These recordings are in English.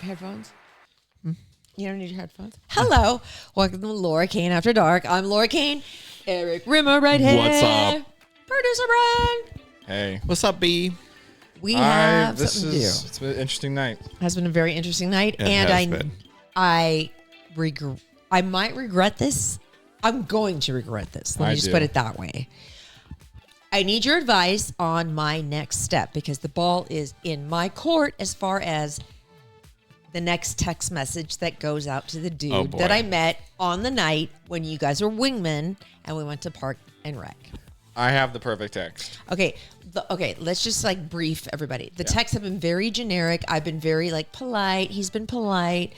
headphones? You don't need your headphones. Hello. Welcome to Laura Cain After Dark. I'm Laura Cain. Eric Rimmer right here. What's up? Producer Brian. Hey. What's up, B? We have something to do. It's been an interesting night. Has been a very interesting night. It and has been. I might regret this. I'm going to regret this. Let me just put it that way. I need your advice on my next step because the ball is in my court as far as the next text message that goes out to the dude that I met on the night when you guys were wingmen and we went to Park and Rec. I have the perfect text. Okay. Let's just like brief everybody. The texts have been very generic. I've been very like polite. He's been polite.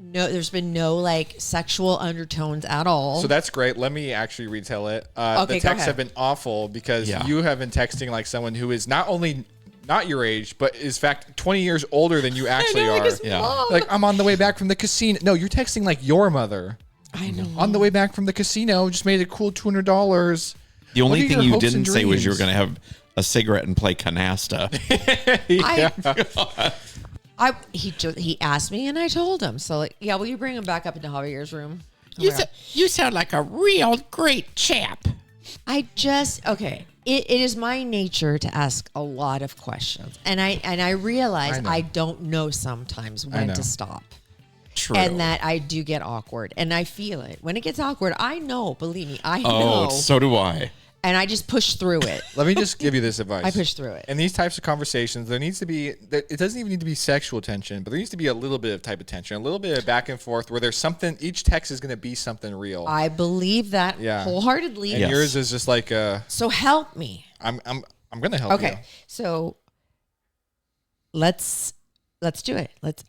No, there's been no like sexual undertones at all. So that's great. Let me actually retell it. Okay, the texts have been awful because you have been texting like someone who is not only not your age, but is fact 20 years older than you actually are. Mom. Like, I'm on the way back from the casino. No, you're texting like your mother. I know. On the way back from the casino, just made a cool $200. The only thing you didn't say was you were going to have a cigarette and play canasta. He asked me and I told him. So like, will you bring him back up into Javier's room? You sound like a real great chap. It is my nature to ask a lot of questions, and I realize I don't know sometimes when to stop. True. And that I do get awkward, and I feel it when it gets awkward. I know, believe me, I know. Oh, so do I. And I just push through it. Let me just give you this advice. I push through it. In these types of conversations, there needs to be, it doesn't even need to be sexual tension, but there needs to be a little bit of type of tension, a little bit of back and forth where there's something, each text is going to be something real. I believe that wholeheartedly. And yours is just like so help me. I'm going to help you. Okay. So let's do it. Let's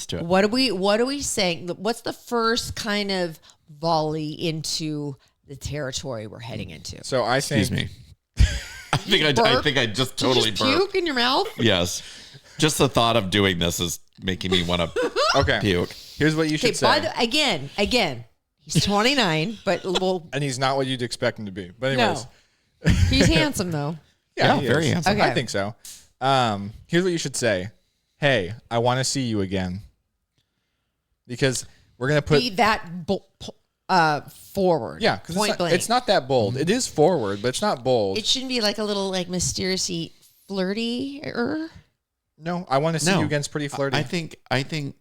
do it. What are we saying? What's the first kind of volley into the territory we're heading into? So I think. Excuse me. I think I just totally Did you just puke in your mouth? Yes. Just the thought of doing this is making me want to puke. Here's what you should say. Again, he's 29, but and he's not what you'd expect him to be. But anyways. No. He's handsome though. Yeah, very handsome. Okay. I think so. Here's what you should say. Hey, I want to see you again. Because we're going to put... Be that forward. Yeah, because it's not that bold. Mm-hmm. It is forward, but it's not bold. It shouldn't be like a little like mysteriously flirty-er. No, I want to see you again's pretty flirty. I think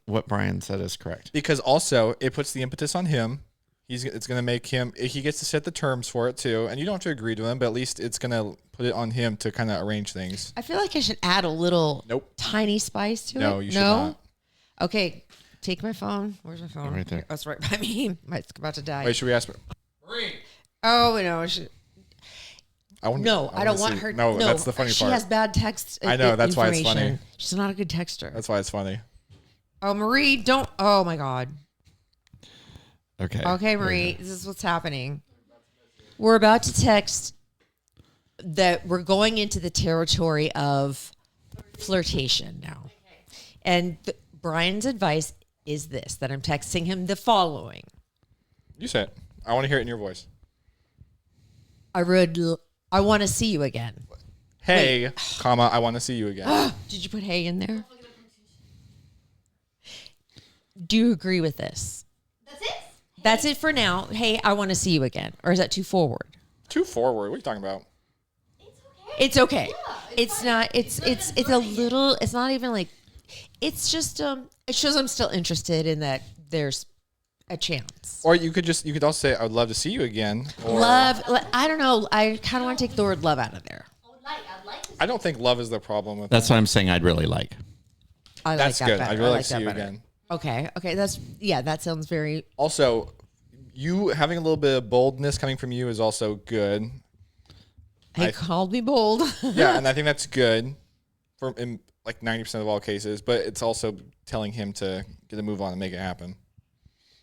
what Brian said is correct. Because also, it puts the impetus on him. It's going to make him... He gets to set the terms for it, too. And you don't have to agree to him, but at least it's going to put it on him to kind of arrange things. I feel like I should add a little tiny spice to it. No, you should not. Okay, take my phone. Where's my phone? Right there. Oh, it's right by me. It's about to die. Wait, should we ask... Marie! Oh, no. I don't want her. No, that's the funny part. She has bad text. I know, that's why it's funny. She's not a good texter. That's why it's funny. Oh, Marie, don't. Oh, my God. Okay, Marie, this is what's happening. We're about to text that we're going into the territory of flirtation now. And Brian's advice is this, that I'm texting him the following. You said it. I want to hear it in your voice. I want to see you again. Hey, comma, I want to see you again. Did you put hey in there? Do you agree with this? That's it? That's it for now. Hey, I want to see you again. Or is that too forward? Too forward. What are you talking about? It's okay. Yeah, it's not. It's a little. It's not even like. It's just It shows I'm still interested in that. There's a chance. Or you could also say I would love to see you again. Or love. I don't know. I kind of want to take the word love out of there. I'd like to see I don't think love is the problem with That's what I'm saying I'd really like. That's good. I'd really like to see you again. Okay. That sounds very... Also, you having a little bit of boldness coming from you is also good. He called me bold. Yeah, and I think that's good in like 90% of all cases, but it's also telling him to get a move on and make it happen.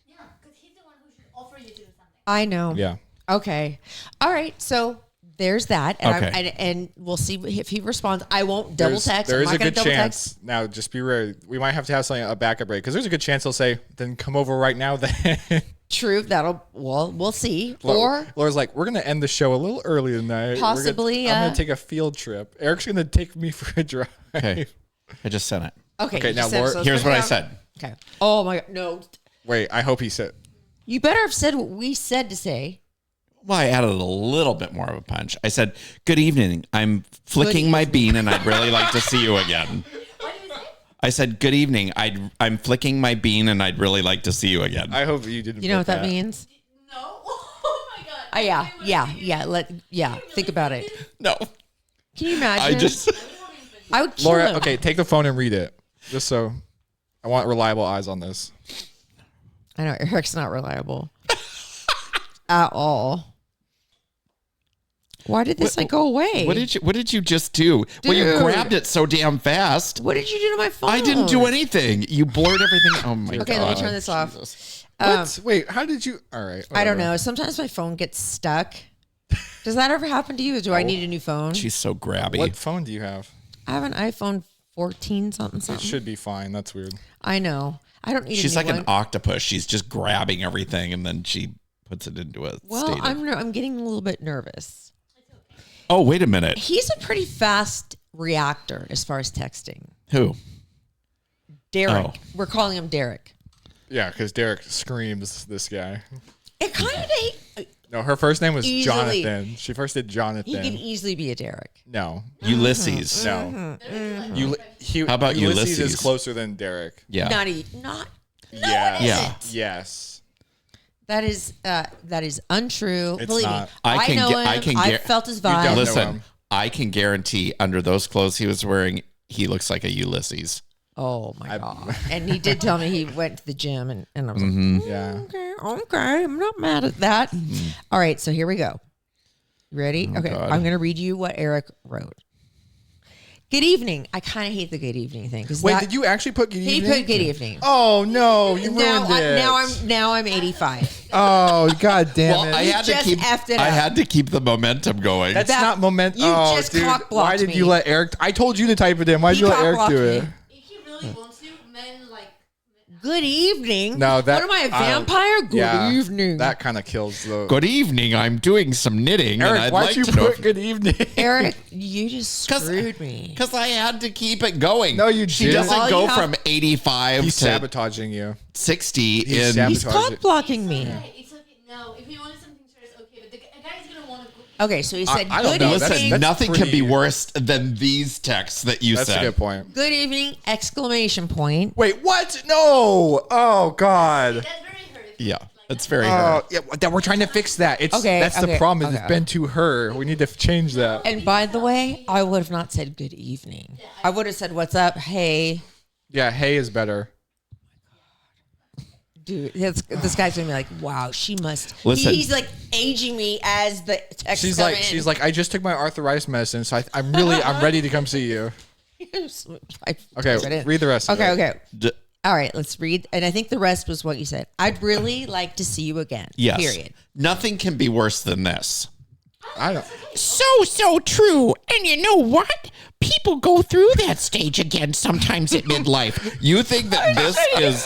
Yeah, because he's the one who should offer you to do something. I know. Yeah. Okay. All right. So there's that. And, Okay. and we'll see if he responds. I won't double text. There I'm is not a gonna good double chance. text. Now, just be ready. We might have to have a backup break because there's a good chance he'll say, then come over right now then. True. We'll see. Or Laura's like, we're going to end the show a little early tonight. Possibly. I'm going to take a field trip. Eric's going to take me for a drive. Okay. I just sent it. Okay. Okay, you now said it, Laura- so let's Here's break what I it down. said. Okay. Oh my God. No. Wait, I hope he said. You better have said what we said to say. Well, I added a little bit more of a punch. I said, "Good evening. I'm flicking my bean, and I'd really like to see you again." What did you say? I said, "Good evening. I'm flicking my bean, and I'd really like to see you again." I hope you didn't. You know what put that means? No. Oh my god. Yeah. Think about it. No, Can you imagine? I would kill Laura, him. okay, take the phone and read it. Just so I want reliable eyes on this. I know Eric's not reliable at all. Why did this go away? What did you just do? Well, you Dude. grabbed it so damn fast. What did you do to my phone? I didn't do anything. You blurred everything. Oh my Okay, god. let me turn this off. What? Wait, how did you? All right. I don't whatever. know. Sometimes my phone gets stuck. Does that ever happen to you? Do I need a new phone? She's so grabby. What phone do you have? I have an iPhone 14 something. It should be fine. That's weird. I know. I don't need She's a new like one. an octopus. She's just grabbing everything and then she puts it into a Well, state. I'm getting a little bit nervous. Oh, wait a minute. He's a pretty fast reactor as far as texting. Who? Derek. Oh. We're calling him Derek. Yeah, because Derek screams this guy. It kind of No, her first name was Easily. Jonathan. She first did he Jonathan. can easily be a Derek. No, Ulysses. no. How about Ulysses? Ulysses? Is closer than Derek. Yeah. Not. Yes. Yeah. Yes. That is untrue. It's Believe not. me. I can know get- him. I can I've get- felt his don't vibe. know Listen, him. I can guarantee under those clothes he was wearing, he looks like a Ulysses. Oh my god! And he did tell me he went to the gym, and I was like, Yeah. okay, I'm not mad at that. All right, so here we go. You ready? Okay, God. I'm going to read you what Eric wrote. Good evening. I kind of hate the good evening thing because Wait, did you actually put good He evening? put good evening. Oh no, you ruined it. Now I'm 85. Oh god damn Well, it. I had to just keep effed it I up. had to keep the momentum going. That's That- not moment. you oh, just dude, cock-blocked why did me. you let Eric? I told you to type it in. Why did He you let Eric cock-blocked do it? me. If he really wants to, men like. Good evening. No, that what am I, a I don't- vampire? Good Yeah, evening. That kind of kills the. Good evening. I'm doing some knitting, and Eric, I'd why'd like you to know put good evening? Eric, you just screwed me. because I had to keep it going. No, you She didn't. doesn't All go you have- from 85 He's to sabotaging you. 60 He's in. sabotaging- He's cock blocking me. Okay, it's okay. No, if he wanted something serious, okay. But a guy is gonna want to. Okay, so he said, I don't good know. evening. That's- Listen, nothing can pretty- be worse than these texts that you That's said. a good point. Good evening! Exclamation point. Wait, what? No. Oh god. That's very hurtful. Yeah, that's very Oh, hard. yeah. That we're trying to fix that. It's Okay, that's the okay, problem. Is okay. It's been to her. We need to change that. And by the way, I would have not said good evening. I would have said, "What's up? Hey, Yeah, hey is better. dude." This guy's gonna be like, "Wow, she must." Listen. He's like aging me as the text. She's come like, in. she's like, I just took my arthritis medicine, so I'm ready to come see you. I Okay, type it in. read the rest of Okay, it. okay. D- All right, let's read. And I think the rest was what you said. I'd really like to see you again. yes. Period. Nothing can be worse than this. I don't. So true. And you know what? People go through that stage again sometimes at midlife. You think that this is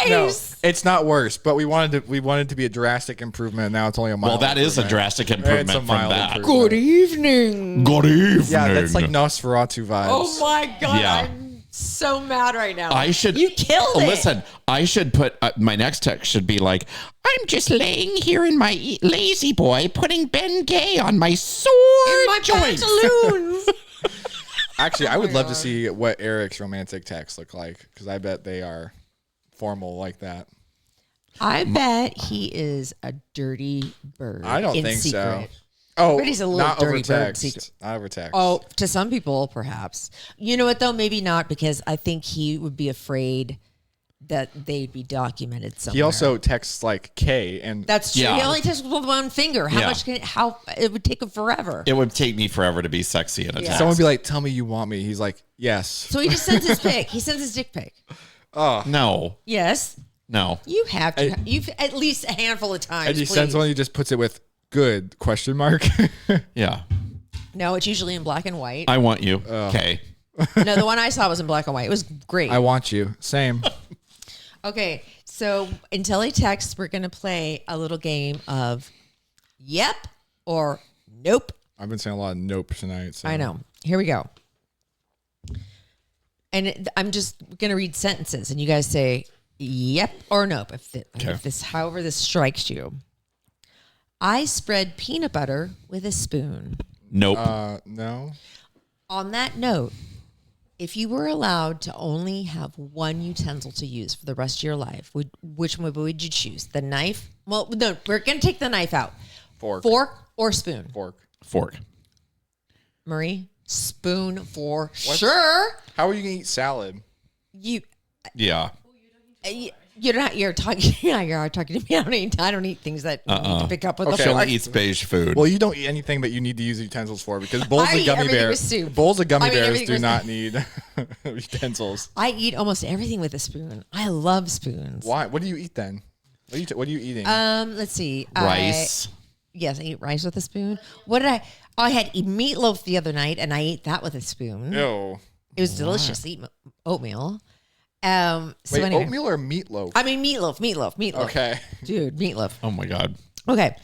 No, it's not worse, but we wanted to be a drastic improvement. Now it's only a mild. well? That is a improvement. drastic It's improvement a from mild that. improvement. Good evening. Good evening. Yeah, that's like Nosferatu vibes. Oh my god, Yeah. I'm so mad right now. I should. You killed it. Listen, I should put my next text should be like, I'm just laying here in my lazy boy, putting Ben Gay on my sore in my joints. pantaloons. Actually, I would love to see what Eric's romantic texts look like because I bet they are formal like that. I bet he is a dirty bird. I don't in think secret. so. Oh, But he's a little not over dirty bird text. secret. Not over text. Oh, to some people, perhaps. You know what, though? Maybe not, because I think he would be afraid that they'd be documented somewhere. he also texts like K and That's true. Yeah. He only takes with one finger. How Yeah. much can how it would take him forever. it would take me forever to be sexy in a text. someone would be like, "Tell me you want me." He's like, "Yes." So he just sends his pic. He sends his dick pic. No, Yes. no. You have to. You've at least a handful of times. And he please. sends one. He just puts it with "good?" question mark. Yeah, No, it's usually in black and white. I want you. Okay. No, the one I saw was in black and white. It was great. I want you. Same. Okay, so until he texts, we're gonna play a little game of yep or nope. I've been saying a lot of nope tonight. So. I know. Here we go. I'm just going to read sentences, and you guys say yep or nope however this strikes you. I spread peanut butter with a spoon. Nope. No. On that note, if you were allowed to only have one utensil to use for the rest of your life, which one would you choose? The knife? Well, no, we're going to take the knife out. Fork. Fork or spoon? Fork. Marie? Spoon for sure. How are you going to eat salad? Yeah. You're not. You're talking. Yeah, you're talking to me. I don't eat things that you need to pick up with Okay. a She fork. only eats beige food. Well, you don't eat anything that you need to use utensils for because bowls I of eat gummy everything with bears. soup. Bowls of gummy bears everything do with- not need utensils. I eat almost everything with a spoon. I love spoons. Why? What do you eat then? What are you eating? Let's see. Rice. Yes, I eat rice with a spoon. What did I? Oh, I had meatloaf the other night, and I ate that with a spoon. Ew. It was delicious. Eat oatmeal. So Wait, anyway, oatmeal or meatloaf? I mean meatloaf. Okay. Dude, meatloaf. Oh my God. Okay.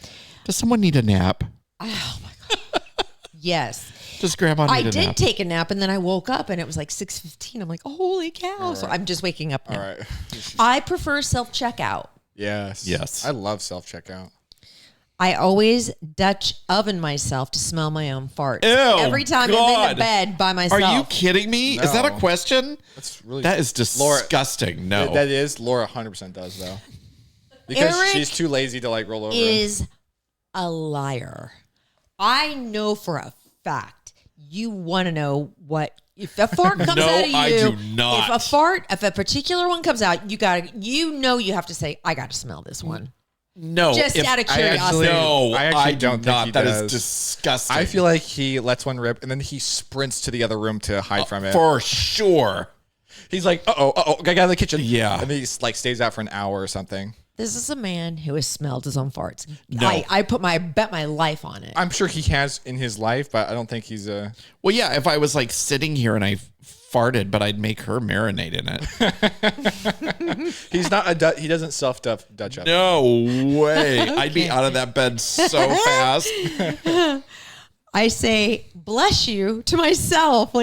Does someone need a nap? Oh my god. Yes. Does Grandma need I a did nap? take a nap, and then I woke up, and it was like 6:15. I'm like, holy cow! So I'm just waking up now. All right. I prefer self checkout. Yes. I love self checkout. I always Dutch oven myself to smell my own farts. Ew, Every time I'm in God. the bed by myself. Are you kidding me? Is that a No. question? That's really That is disgusting. No. That is Laura 100% does though. Because Eric she's too lazy to like roll over. is a liar. I know for a fact you want to know what if a fart comes No, out of you. I do not. If a particular one comes out, you have to say, I got to smell this one. no. Just out of curiosity. No, I actually do don't think not. he That is does. disgusting. I feel like he lets one rip and then he sprints to the other room to hide from it. For sure. He's like, uh-oh, gotta get out of the kitchen. Yeah. And then he like stays out for an hour or something. This is a man who has smelled his own farts. No. I bet my life on it. I'm sure he has in his life, but I don't think he's a... Well, yeah, if I was like sitting here and I farted, but I'd make her marinate in it. He's not he doesn't self-Dutch oven. No way. I'd be out of that bed so fast. I say bless you to myself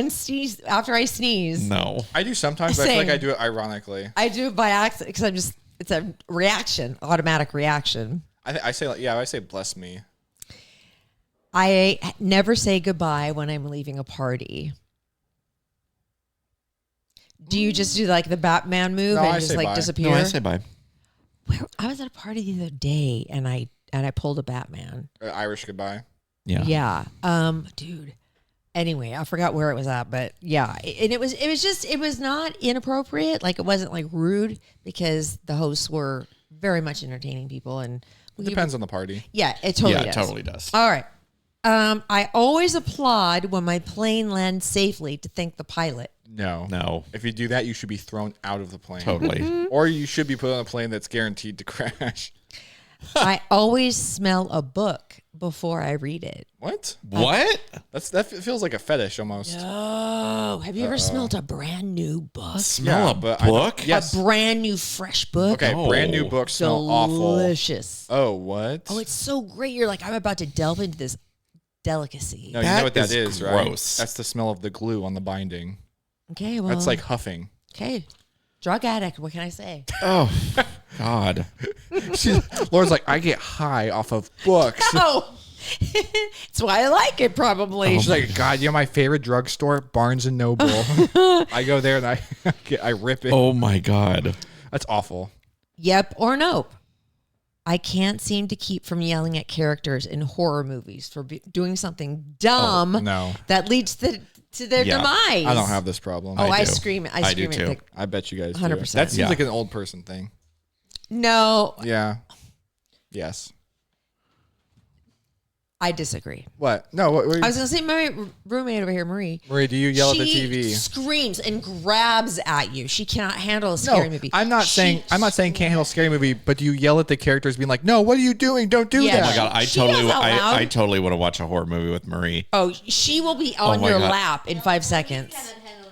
after I sneeze. No. I do sometimes, but I feel like Same. I do it ironically. I do it by accident because it's a reaction, automatic reaction. I say bless me. I never say goodbye when I'm leaving a party. Do you just do like the Batman move No, and I just say like bye. disappear? No, I say bye. I was at a party the other day and I pulled a Batman. Irish goodbye. Yeah. Yeah. Dude. Anyway, I forgot where it was at, but yeah. And it was not inappropriate. Like it wasn't like rude because the hosts were very much entertaining people and It depends on the party. yeah, it totally Yeah, does. it totally does. All right. I always applaud when my plane lands safely to thank the pilot. No. If you do that, you should be thrown out of the plane. Totally. Or you should be put on a plane that's guaranteed to crash. I always smell a book before I read it. What? What? That feels like a fetish almost. Oh, have you ever smelled a brand new book? Smell Yeah, a but I don't- book? Yes. A brand new fresh book? Okay, No. brand new books smell awful. Delicious. Oh, what? Oh, it's so great. You're like, I'm about to delve into this delicacy. No, you That know what that is is, right? gross. That's the smell of the glue on the binding. Okay, well. That's like huffing. okay. Drug addict. What can I say? Oh, God. Laura's like, I get high off of books. Oh, it's why I like it, probably. She's like, God, you know my favorite drugstore, Barnes and Noble. I go there and I rip it. Oh, my God. That's awful. Yep or nope. I can't seem to keep from yelling at characters in horror movies for doing something dumb no. that leads to their Yeah. demise. I don't have this problem. Oh, I do. scream it. I do scream too. it. I bet you guys 100%. do. That seems Yeah. like an old person thing. No, Yeah. Yes. I disagree. What? No. What I was going to say my roommate over here, Marie. Marie, do you yell at the she TV? screams and grabs at you. She cannot handle a scary movie. I'm not saying can't handle a scary movie, but do you yell at the characters being like, "No, what are you doing? Don't do Yeah. that." Oh, my God. She yells out loud. I totally want to watch a horror movie with Marie. Oh, she will be on my your God. lap in 5 seconds.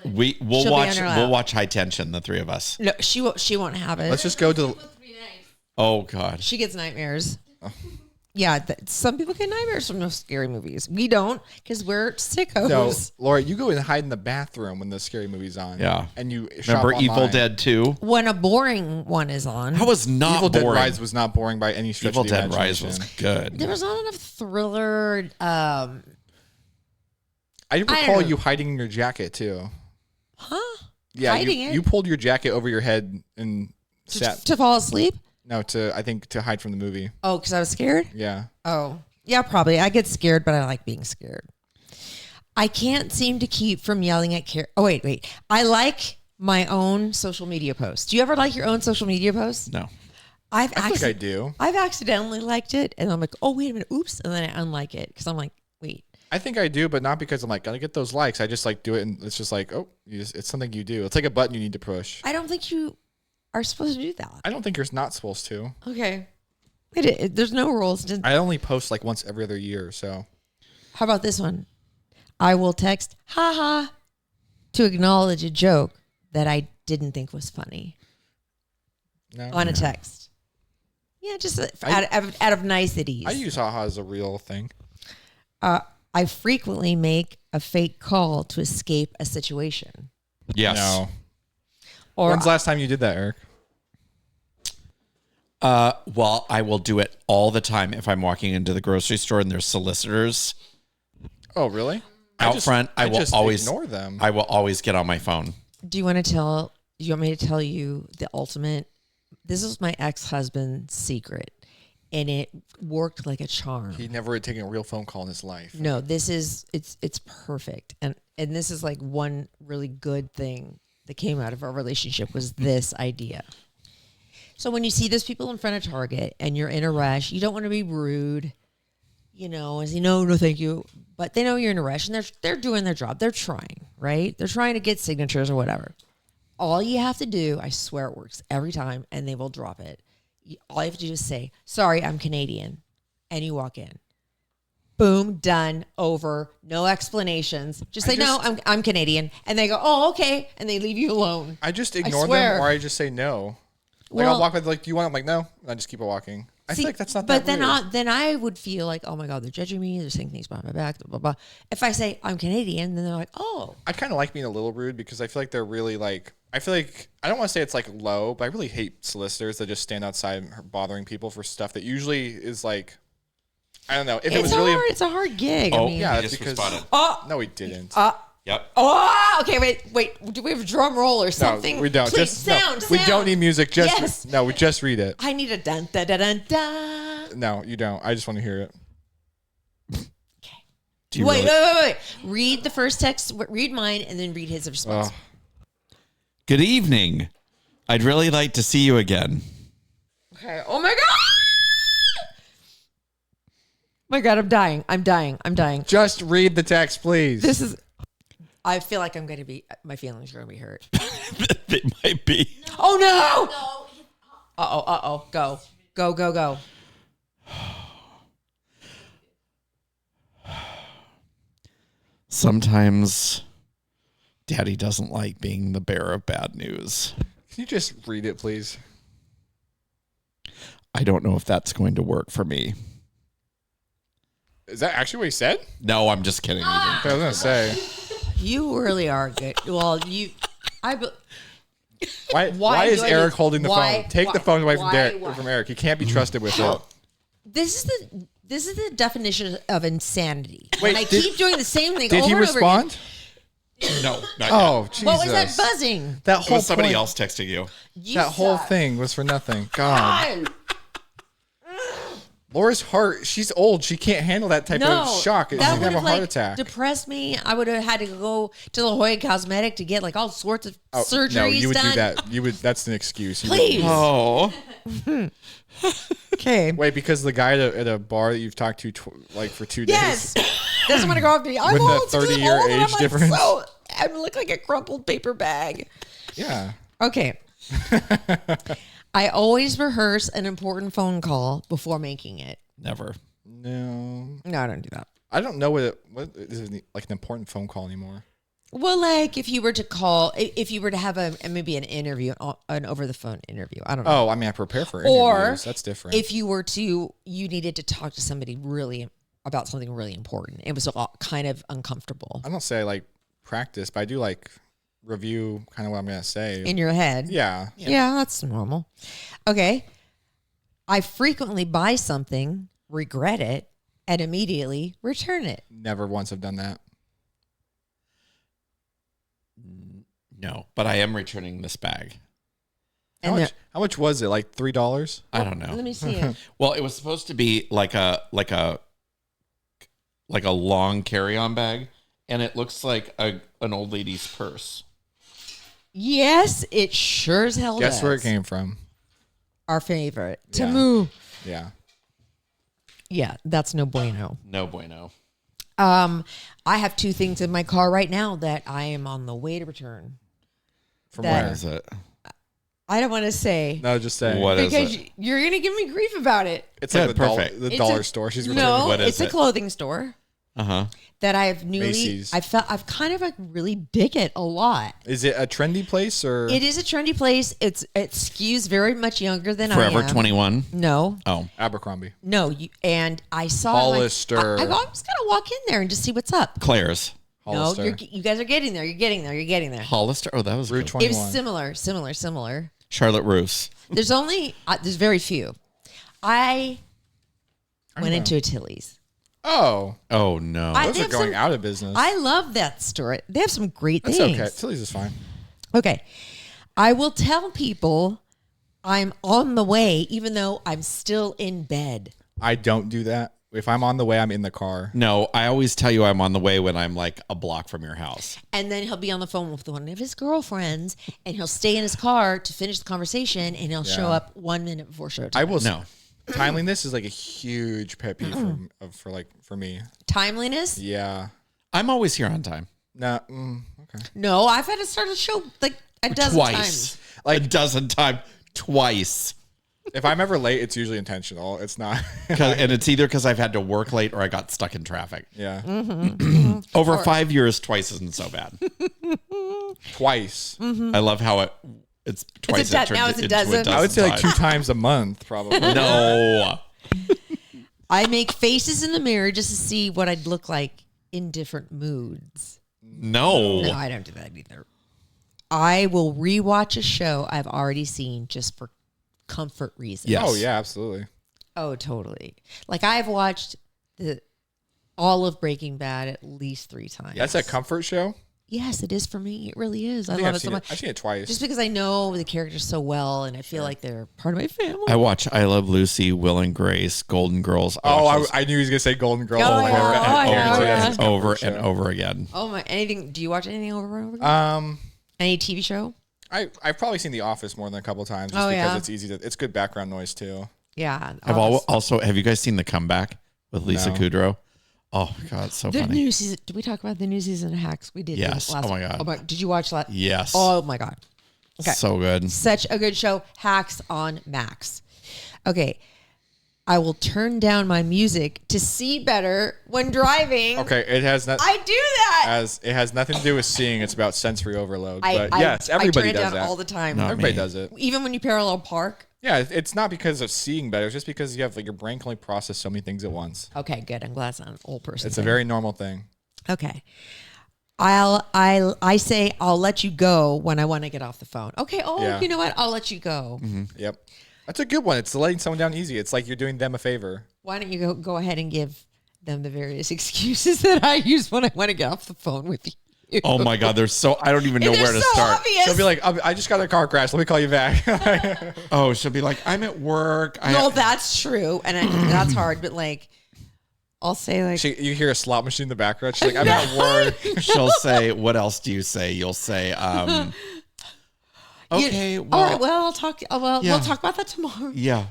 We'll She'll be watch on her lap. we'll watch High Tension, the three of us. No, she won't. She won't have it. Let's just go to. Oh, God. She gets nightmares. Yeah, some people get nightmares from those scary movies. We don't, because we're sickos. No, Laura, you go and hide in the bathroom when the scary movie's on. Yeah. And you shop Remember Evil online. Dead 2? When a boring one is on. That was not Evil Dead boring. Rise was not boring by any stretch Evil of the Dead Rise imagination. was good. There was not enough thriller. I recall you hiding in your jacket too. Huh? Yeah, Hiding it? you pulled your jacket over your head and sat. To fall asleep? No, I think to hide from the movie. Oh, because I was scared? Yeah. Oh, yeah, probably. I get scared, but I like being scared. I can't seem to keep from yelling at Oh, wait. I like my own social media posts. Do you ever like your own social media posts? No. I think I do. I've accidentally liked it, and I'm like, oh, wait a minute, oops, and then I unlike it because I'm like, wait. I think I do, but not because I'm like, gotta get those likes. I just like do it, and it's just like, oh, it's something you do. It's like a button you need to push. I don't think you are supposed to do that. I don't think you're not supposed to. Okay. There's no rules. I only post like once every other year, so. How about this one? I will text, haha, to acknowledge a joke that I didn't think was funny No. on a text. Yeah, just out of niceties. I use haha as a real thing. I frequently make a fake call to escape a situation. Yes. No. Or When's the last time you did that, Eric? Well, I will do it all the time if I'm walking into the grocery store and there's solicitors Oh, really? out front. I will just always ignore them. I will always get on my phone. do you want me to tell you the ultimate? This is my ex-husband's secret, and it worked like a charm. He never had taken a real phone call in his life. No, it's perfect. And this is like one really good thing that came out of our relationship was this idea. So when you see those people in front of Target and you're in a rush, you don't want to be rude, and say, no, thank you. But they know you're in a rush and they're doing their job. They're trying, right? They're trying to get signatures or whatever. All you have to do, I swear it works every time, and they will drop it. All you have to do is say, sorry, I'm Canadian. And you walk in. Boom, done, over, no explanations. Just say, no, I'm Canadian. And they go, oh, okay. And they leave you alone. I just ignore swear. them, or I just say no. Like Well- I'll walk with like, do you want it? I'm like, no. And I just keep it walking. I feel like that's not that But weird. then I would feel like, oh my God, they're judging me. They're saying things behind my back, blah, blah, blah. If I say I'm Canadian, then they're like, oh. I kind of like being a little rude because I feel like they're really like, I feel like, I don't want to say it's like low, but I really hate solicitors that just stand outside bothering people for stuff that usually is like, I don't know. If it was really, It's a hard gig. Oh, I mean, yeah, he that's just because, responded. no, he didn't. Yep. Oh, okay, wait. Do we have a drum roll or no, something? we don't. Please, Just sound. We don't need music. Just Yes. no, we just read it. I need a dun dun dun dun dun. No, you don't. I just want to hear it. Do you Wait, really- wait. Read the first text. Read mine, and then read his response. Good evening. I'd really like to see you again. Okay. Oh my God. My God, I'm dying. Just read the text, please. This is. I feel like my feelings are going to be hurt. They might be. Oh no! No, Uh-oh. Go. Sometimes Daddy doesn't like being the bearer of bad news. Can you just read it, please? I don't know if that's going to work for me. Is that actually what he said? No, I'm just kidding. I was gonna say. You really are good. Well, Why is do I Eric need- holding the why- phone? Take the why- phone away from why- from Eric. He can't be trusted with it. This is the definition of insanity. Wait, when I did- keep doing the same thing Did over he and over again. respond? No, not Oh, yet. Jesus. What was that buzzing? That It whole was somebody point- else texting you. That whole thing was for nothing. God. Laura's heart, she's old. She can't handle that type of shock. She's that going to have a would've, heart attack. depressed me. I would have had to go to La Jolla Cosmetic to get like all sorts of surgeries no, you would done. do that. You would. That's an excuse. You Please. Oh. Okay. Wait, because the guy at a bar that you've talked to like for 2 days. Yes. Doesn't want to go off me. I'm With a old, she's 30-year old, and I'm age difference. So, I look like a crumpled paper bag. Yeah. Okay. I always rehearse an important phone call before making it. Never. No. No, I don't do that. I don't know what is it like an important phone call anymore. Well, like if you were to call, if you were to have maybe an interview, an over the phone interview. I don't know. Oh, I mean, I prepare for Or interviews. That's different. if you needed to talk to somebody really about something really important. It was kind of uncomfortable I don't say I like practice, but I do like review kind of what I'm going to say. in your head. Yeah. Yeah, that's normal. Okay. I frequently buy something, regret it, and immediately return it. Never once have done that. No, but I am returning this bag. How much was it? Like $3? I don't know. Let me see it. Well, it was supposed to be like a long carry-on bag, and it looks like an old lady's purse. Yes, it sure as hell Guess does. where it came from? Our favorite. Yeah. Tamu. Yeah. Yeah, that's no bueno. No bueno. I have 2 things in my car right now that I am on the way to return. From That- where? What is it? I don't want to say No, just saying. What is because it? you're going to give me grief about it. It's Good, like the perfect. It's dollar a- store. She's returning. No, What is it's a it? clothing store Uh-huh. that I've newly Macy's. I've kind of like really dig it a lot. Is it a trendy place or? It is a trendy place. It skews very much younger than Forever I am. 21. No, Oh. Abercrombie. no. And I saw Hollister. I'm just gonna walk in there and just see what's up. Claire's. Hollister. No, you guys are getting there. You're getting there. You're getting there. Hollister. Oh, that was Route good. 21. It was similar. Charlotte Roofs. There's there's very few. I went into a Tilly's. Oh, Oh, no. I- those they are have going some- out of business. I love that store. They have some great That's things. okay. Tilly's is fine. Okay. I will tell people I'm on the way, even though I'm still in bed. I don't do that. If I'm on the way, I'm in the car. No, I always tell you I'm on the way when I'm like a block from your house. And then he'll be on the phone with one of his girlfriends, and he'll stay in his car to finish the conversation, and he'll show Yeah. up 1 minute before showtime. I will. No. Timeliness is like a huge pet peeve for me. Timeliness? Yeah. I'm always here on time. Nah. Okay. No, I've had to start a show like a dozen Twice. times. Like- a dozen times. Twice. If I'm ever late, it's usually intentional. It's not. And it's either because I've had to work late or I got stuck in traffic. Yeah. Over 5 years, twice isn't so bad. Twice. I love how it's twice. now it's a into dozen. I would say like 2 times. times a month, probably. No. I make faces in the mirror just to see what I'd look like in different moods. No. No, I don't do that either. I will rewatch a show I've already seen just for comfort reasons. Yes. Oh yeah, absolutely. Oh, totally. Like I've watched all of Breaking Bad at least 3 times. That's a comfort show. Yes, it is for me. It really is. I think love I've it so seen much. I've seen it twice. Just because I know the characters so well, and I feel like they're part of my family. I watch I Love Lucy, Will and Grace, Golden Girls. Oh, watch those I knew he was gonna say Golden Girl. Oh, over yeah. and Oh, yeah, over, yeah. and over comfort and show. over again. Oh my! Anything? Do you watch anything over and over again? Any TV show? I've probably seen The Office more than a couple times just Oh, because yeah? it's easy to. It's good background noise too. Yeah. Have you guys seen The Comeback with Lisa No. Kudrow? Oh God, it's so The funny. new season. Did we talk about the new season of Hacks? We did. Yes. Last Oh, my God. Did you watch that? Yes. Oh my God. Okay. So good. Such a good show. Hacks on Max. Okay. I will turn down my music to see better when driving. Okay, it has not. I do that. It has nothing to do with seeing. It's about sensory overload. I But yes, everybody I turn it does down that. all the time. Not Everybody me. does it. Even when you parallel park. Yeah, it's not because of seeing better. It's just because you have like your brain can only process so many things at once. Okay, good. I'm glad it's not an old person. It's a thing. very normal thing. Okay. I say I'll let you go when I want to get off the phone. Okay. Oh, Yeah. you know what? I'll let you go. Yep, that's a good one. It's letting someone down easy. It's like you're doing them a favor. Why don't you go ahead and give them the various excuses that I use when I want to get off the phone with you? Oh my God, there's so I don't even know They're where to so start. obvious. She'll be like, I just got a car crash. Let me call you back. Oh, she'll be like, I'm at work. No, that's true, and that's hard. But like, I'll say like, you hear a slot machine in the background. She's like, I'm at work. She'll say, what else do you say? You'll say, okay, all well, right, well, I'll talk. Well, Yeah. we'll talk about that tomorrow. yeah.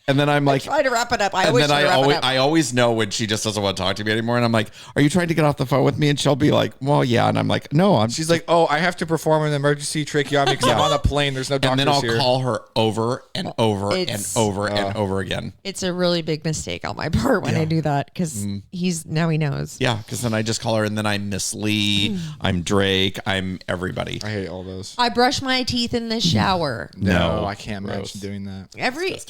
And then I'm like, Try to wrap it up. I and always then try to wrap it up. I always know when she just doesn't want to talk to me anymore. And I'm like, are you trying to get off the phone with me? And she'll be like, well, yeah. And I'm like, no, She's like, oh, I have to perform an emergency tracheotomy because I'm on a plane. There's no doctors and then I'll here. call her over and over and It's- over and over again. It's a really big mistake on my part when I do that because he knows. Yeah, because then I just call her and then I'm Miss Lee, I'm Drake, I'm everybody. I hate all those. I brush my teeth in the shower. No, I can't imagine doing that.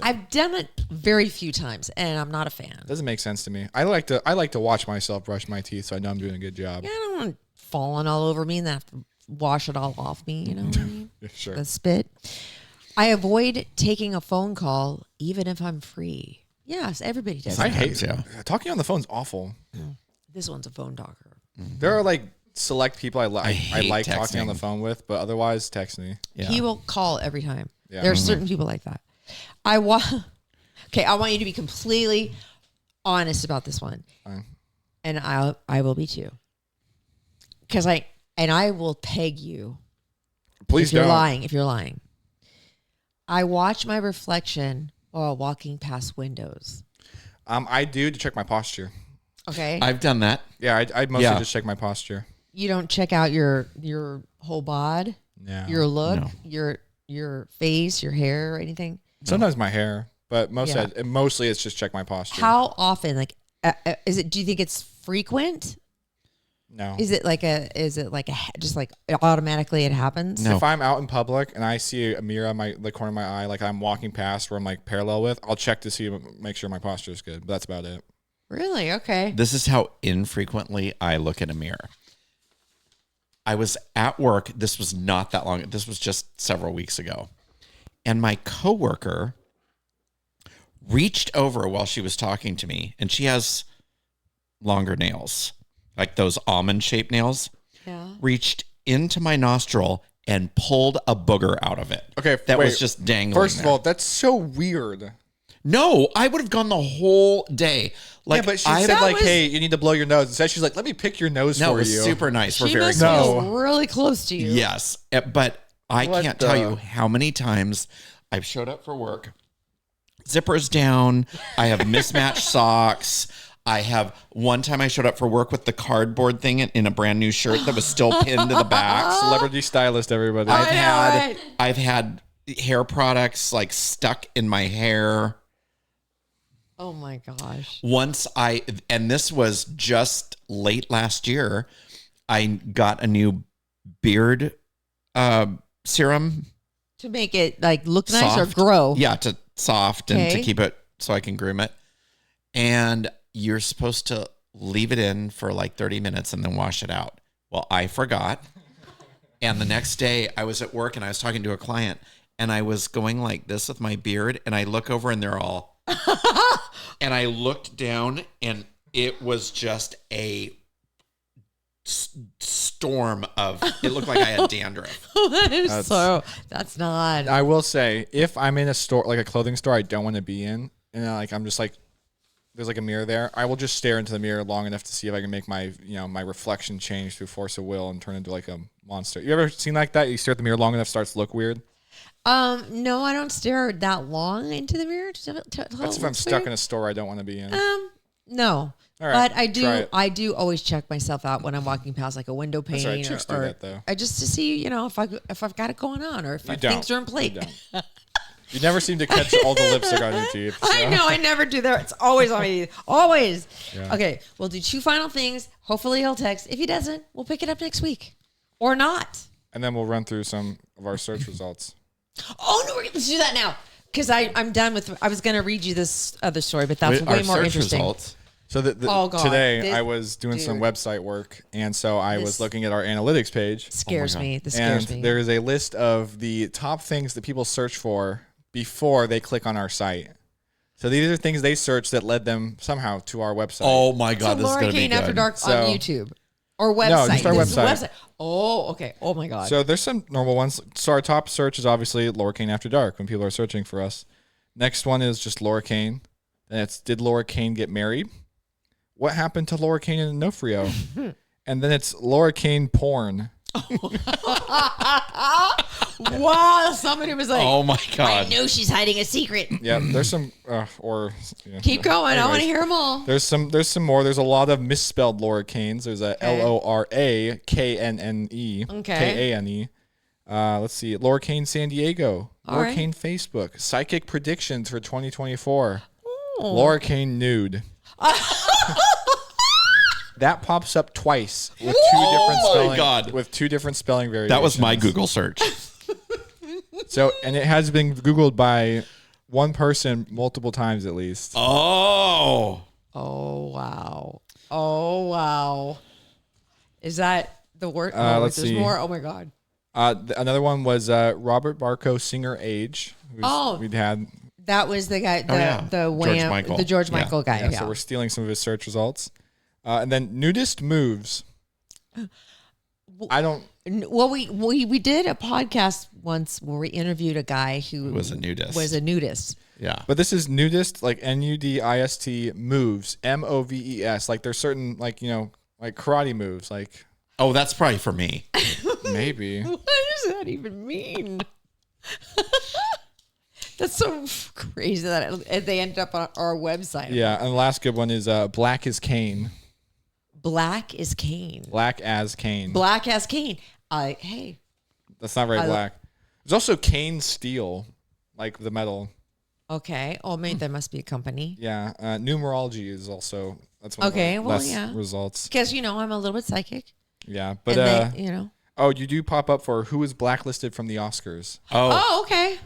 I've done it very few times, and I'm not a fan. Doesn't make sense to me. I like to watch myself brush my teeth, so I know I'm doing a good job. Yeah, I don't want it falling all over me and then have to wash it all off me. You know what I mean? Yeah, sure. The spit. I avoid taking a phone call even if I'm free. Yes, everybody does. I that. hate talking on the phone's awful. This one's a phone talker. There are like select people I hate like talking on texting. the phone with, but otherwise text me. Yeah. He will call every time. Yeah. There are certain people like that. I want you to be completely honest about this one. Fine. And I will be too. Because I will peg you Please if you're don't. lying. If you're lying. I watch my reflection while walking past windows. I do to check my posture. Okay. I've done that. Yeah, I mostly Yeah. just check my posture. You don't check out your whole bod, Yeah. your look, No. your face, your hair, or anything. Sometimes my hair, but Yeah. mostly it's just check my posture. How often? Like, is it? Do you think it's frequent? No. Is it like just like automatically it happens? No. If I'm out in public and I see a mirror on the corner of my eye, like I'm walking past where I'm like parallel with, I'll check to make sure my posture is good. But that's about it. Really? Okay. This is how infrequently I look in a mirror. I was at work. This was not that long. This was just several weeks ago. And my coworker reached over while she was talking to me, and she has longer nails, like those almond-shaped nails. Yeah. Reached into my nostril and pulled a booger out of it. Okay, that wait. was just dangling. First of there. all, that's so weird. No, I would have gone the whole day. Like, yeah, but she I- said That like, was- "Hey, you need to blow your nose." Instead, she's like, "Let me pick your nose no, for it was you." super nice. We're She very must No. feel really close to you. Yes, but I What can't the- tell you how many times I've showed up for work, zippers down, I have mismatched socks. I have one time I showed up for work with the cardboard thing in a brand new shirt that was still pinned to the back. Celebrity stylist, everybody. I've had hair products like stuck in my hair. Oh my gosh. And this was just late last year, I got a new beard serum. To make it like look nice or Soft. grow. Yeah, to soft and to Okay. keep it so I can groom it. And you're supposed to leave it in for like 30 minutes and then wash it out. Well, I forgot. And the next day I was at work and I was talking to a client and I was going like this with my beard and I look over and they're all and I looked down and it was just a storm of, it looked like I had dandruff. That's not. I will say, if I'm in a store, like a clothing store, I don't want to be in, and like I'm just like, there's like a mirror there. I will just stare into the mirror long enough to see if I can make my, my reflection change through force of will and turn into like a monster. You ever seen like that? You stare at the mirror long enough, it starts to look weird. No, I don't stare that long into the mirror. That's if I'm stuck in a store I don't want to be in. No. All right, But I try do. it. I do always check myself out when I'm walking past like a window pane, That's right, chicks do that, though. just to see, if I've got it going on or if You things are in don't. place. You don't. You never seem to catch all the lipstick on your teeth. I so. know. I never do that. It's always on me. Always. Yeah. Okay. We'll do 2 final things. Hopefully he'll text. If he doesn't, we'll pick it up next week or not. And then we'll run through some of our search results. Oh no, let's do that now. Because I'm done with. I was going to read you this other story, but that's Our way more search interesting. results. So Oh, God. today I was doing some website work, and so I was looking at our analytics page. Scares me. This And scares me. there is a list of the top things that people search for before they click on our site. So these are things they searched that led them somehow to our website. Oh my God, So this is Laura going to be Cain After good. Dark So- on YouTube or website. No, just our This is a website. Oh, okay. Oh my God. So there's some normal ones. So our top search is obviously Laura Cain After Dark when people are searching for us. Next one is just Laura Cain. And it's, did Laura Cain get married? What happened to Laura Cain and D'Onofrio? And then it's Laura Cain porn. Wow, somebody was like, Oh my I God. know she's hiding a secret. Yeah, there's some Keep going. I want to Anyways, hear them all. There's some more. There's a lot of misspelled Laura Canes. There's a Okay. LORAKNNE. Okay. KANE. Let's see. Laura Cain San Diego. All Laura right. Cain Facebook. Psychic predictions for 2024. Oh. Laura Cain nude. That pops up twice with two different spelling variations. That was my Google search. So, and it has been Googled by one person multiple times at least. Oh. Oh, wow. Oh, wow. Is that the word? Let's there's see. more? Oh, my God. Another one was Robert Barco, singer age. We'd had. That was the guy, the George Michael guy. Yeah, so we're stealing some of his search results. And then nudist moves. I don't. Well, we did a podcast once where we interviewed a guy who Was a nudist. Yeah. But this is nudist, like NUDIST moves, MOVES. Like there's certain like karate moves. Like Oh, that's probably for me. maybe. What does that even mean? That's so crazy that they ended up on our website. Yeah, and the last good one is black is Cain. Black is Cain. Black as Cain. Black as Cain. Hey. That's not very black. There's also Cain Steel, like the metal. Okay. Oh, maybe there must be a company. Yeah. Numerology is also that's one Okay. of the Well, less yeah. results. Because I'm a little bit psychic. Yeah, but And oh, you do pop up for who is blacklisted from the Oscars. Oh, okay.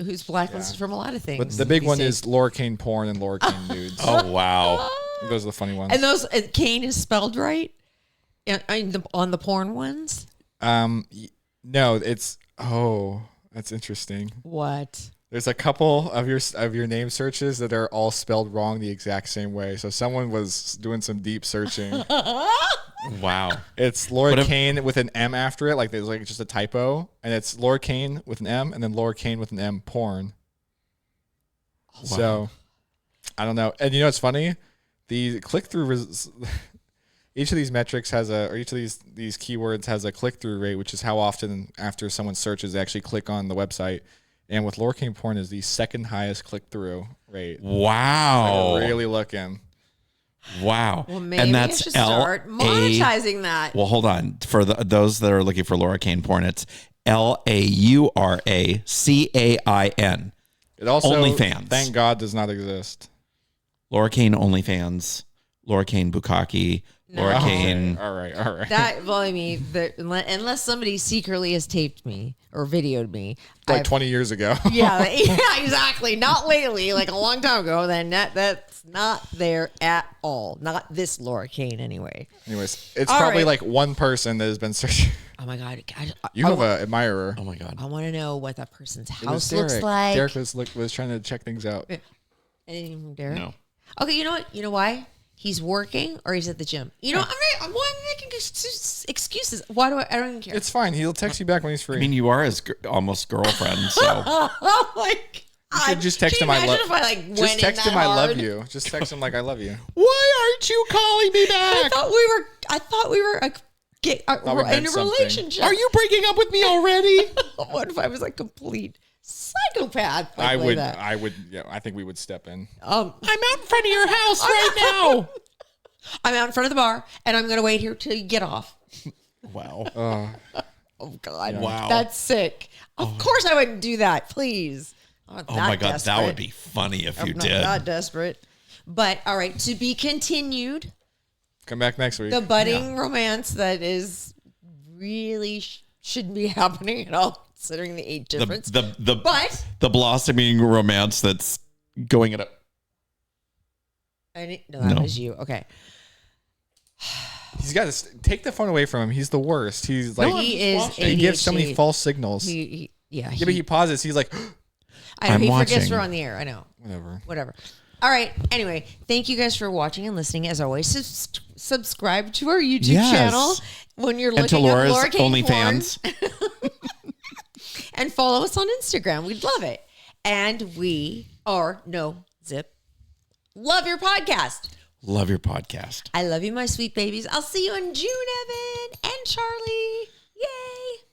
Who's blacklisted from a lot of things. But the big these one days. is Laura Cain porn and Laura Cain nudes. Oh, wow. Those are the funny ones. And those Cain is spelled right on the porn ones. No, it's that's interesting. What? There's a couple of your name searches that are all spelled wrong the exact same way. So someone was doing some deep searching. Wow. It's Laura Cain with an M after it, like there's like just a typo, and it's Laura Cain with an M and then Laura Cain with an M porn. Wow. So I don't know. And you know what's funny? The click-through each of these metrics has each of these keywords has a click-through rate, which is how often after someone searches they actually click on the website. And with Laura Cain porn is the second highest click-through rate. Wow. Like really looking. Wow. Well, maybe and that's I should start monetizing that. Well, hold on. For those that are looking for Laura Cain porn, it's LAURACAIN. It also, OnlyFans. thank God, does not exist. Laura Cain OnlyFans. Laura Cain Bukkake. Laura Cain. All right. That, well, I mean, unless somebody secretly has taped me or videoed me. Like 20 years ago. Yeah, exactly. Not lately, like a long time ago. Then that's not there at all. Not this Laura Cain, anyway. Anyways, it's All probably right. like one person that has been searching. Oh my God. You have an admirer. Oh, my God. I want to know what that person's It was house looks like. Derek was trying to check things out. Anything from Derek? No. Okay, you know what? You know why? He's working or he's at the gym. You know, I'm making excuses. Why do I don't even care. It's fine. He'll text you back when he's free. I mean, you are his almost girlfriend, so. Oh my God. you should just text Can him you I love imagine if I like went Just text in him that I love hard? you. Just text him like I love you. Why aren't you calling me back? I thought we were we in meant a something. relationship. Are you breaking up with me already? What if I was like complete psychopath? I like would. that? Yeah, I think we would step in. I'm out in front of your house right now. I'm out in front of the bar and I'm going to wait here till you get off. Wow. Oh God. Wow. That's sick. Of course I wouldn't do that. Please. I'm not Oh my God, desperate. that would be funny if you I'm did. not desperate. But all right, to be continued. Come back next week. The budding romance that is really shouldn't be happening at all, considering the age difference. But The blossoming romance that's going at a. that was you. Okay. He's got to take the phone away from him. He's the worst. He's like He is he gives so many ADHD. false signals. Yeah, but he pauses. He's like, I know I'm he forgets watching. we're on the air. I know. whatever. All right. Anyway, thank you guys for watching and listening. As always, subscribe to our YouTube Yes. channel when you're And to looking Laura's up Laura Cain OnlyFans. porn. And follow us on Instagram. We'd love it. And we are No Zip. Love your podcast. Love your podcast. I love you, my sweet babies. I'll see you in June, Evan and Charlie. Yay.